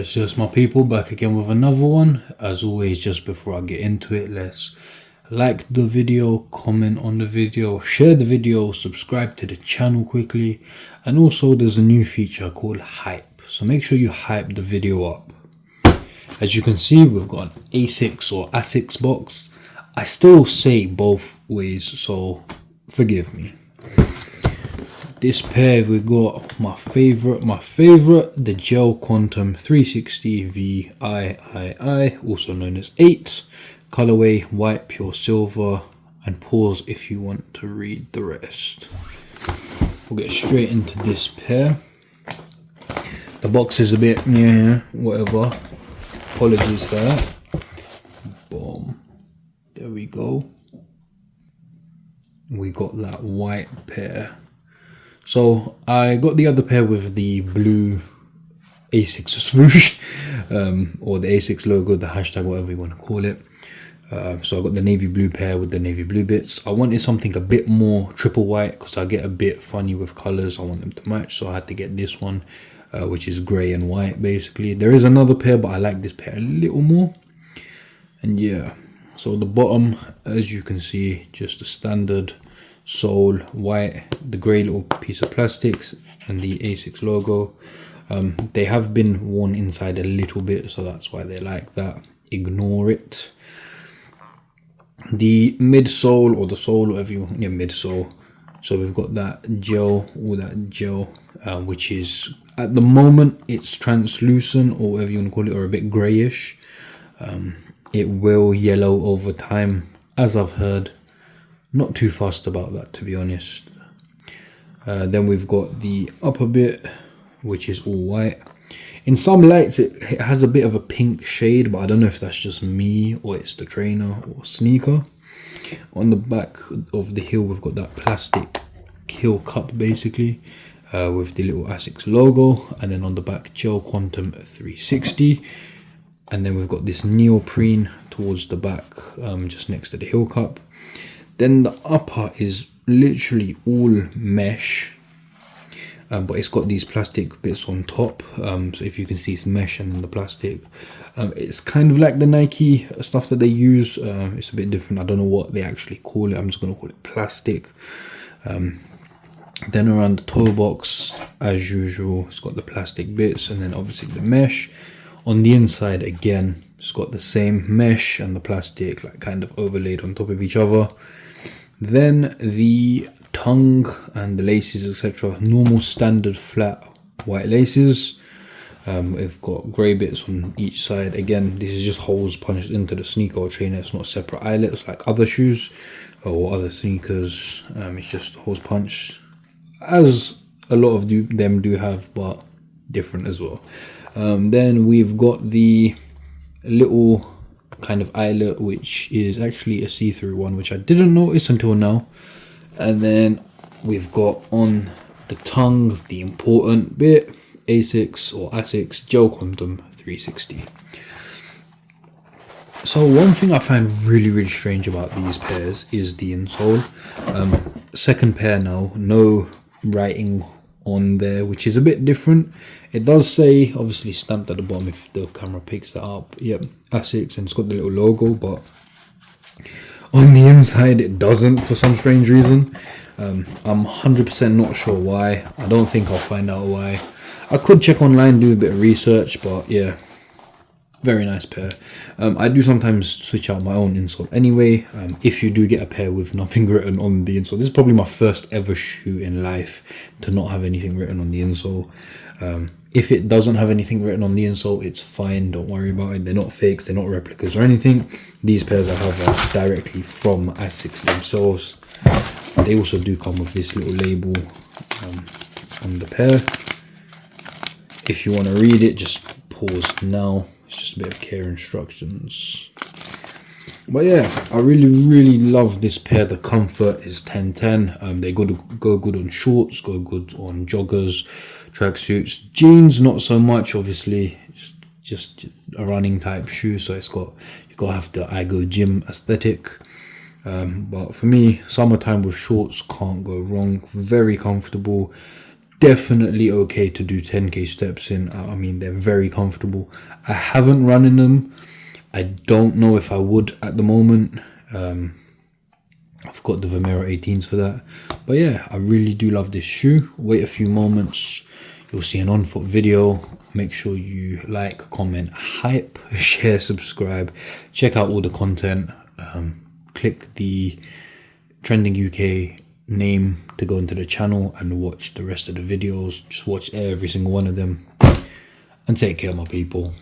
Yes, yes, my people, back again with another one. As always, just before I get into it, let's like the video, comment on the video, share the video, subscribe to the channel quickly, and also there's a new feature called hype, so make sure you hype the video up. As you can see, we've got an ASICS or ASICS box. I still say both ways, so forgive me. This pair we got my favorite, the Gel Quantum 360 VIII, also known as 8, colorway white pure silver, and pause if you want to read the rest. We'll get straight into this pair. The box is a bit whatever. Apologies for that. Boom. There we go. We got that white pair. So I got the other pair with the blue ASICS swoosh, or the ASICS logo, the hashtag, whatever you want to call it. So I got the navy blue pair with the navy blue bits. I wanted something a bit more triple white because I get a bit funny with colors. I want them to match, so I had to get this one, which is grey and white basically. There is another pair, but I like this pair a little more. And yeah, so the bottom, as you can see, just a standard sole white, the grey little piece of plastics, and the ASICS logo. They have been worn inside a little bit, so that's why they're like that. Ignore it. The midsole, or the sole, whatever you want, midsole. So we've got that gel, which is at the moment it's translucent, or whatever you want to call it, or a bit greyish. It will yellow over time, as I've heard. Not too fussed about that, to be honest. Then we've got the upper bit, which is all white. In some lights it has a bit of a pink shade, but I don't know if that's just me or it's the trainer or sneaker. On the back of the heel we've got that plastic heel cup basically, with the little ASICS logo, and then on the back Gel Quantum 360. And then we've got this neoprene towards the back, just next to the heel cup. Then the upper is literally all mesh, but it's got these plastic bits on top. So if you can see, it's mesh and then the plastic. It's kind of like the Nike stuff that they use. It's a bit different. I don't know what they actually call it. I'm just going to call it plastic. Then around the toe box, as usual, it's got the plastic bits, and then obviously the mesh. On the inside, again, it's got the same mesh and the plastic, like kind of overlaid on top of each other. Then the tongue and the laces, etc. Normal standard flat white laces. We've got grey bits on each side. Again, this is just holes punched into the sneaker or trainer. It's not separate eyelets like other shoes or other sneakers. It's just holes punched, as a lot of them do have, but different as well. Then we've got the little kind of eyelet, which is actually a see-through one, which I didn't notice until now. And then we've got on the tongue, the important bit, ASICS Gel Quantum 360. So one thing I find really strange about these pairs is the insole. Second pair now, no writing on there, which is a bit different. It does say, obviously stamped at the bottom if the camera picks that up, yep, ASICS, and it's got the little logo, but on the inside it doesn't for some strange reason. I'm 100% not sure why. I don't think I'll find out why. I could check online, do a bit of research, but yeah, very nice pair. I do sometimes switch out my own insole anyway. If you do get a pair with nothing written on the insole, this is probably my first ever shoe in life to not have anything written on the insole. If it doesn't have anything written on the insole, it's fine, don't worry about it. They're not fakes, they're not replicas or anything. These pairs I have are directly from ASICS themselves. They also do come with this little label on the pair. If you want to read it, just pause now. It's just a bit of care instructions. But yeah, I really love this pair. The comfort is 10/10. They go good on shorts, go good on joggers, tracksuits, jeans not so much, obviously. It's just a running type shoe, so you gotta have the I go gym aesthetic. But for me, summertime with shorts can't go wrong. Very comfortable. definitely okay to do 10k steps in. I mean, they're very comfortable. I haven't run in them. I don't know if I would at the moment. I've got the Vomero 18s for that. But yeah, I really do love this shoe. Wait a few moments, you'll see an on-foot video. Make sure you like, comment, hype, share, subscribe. Check out all the content. Click the Trending UK name to go into the channel and watch the rest of the videos. Just watch every single one of them. And take care, my people.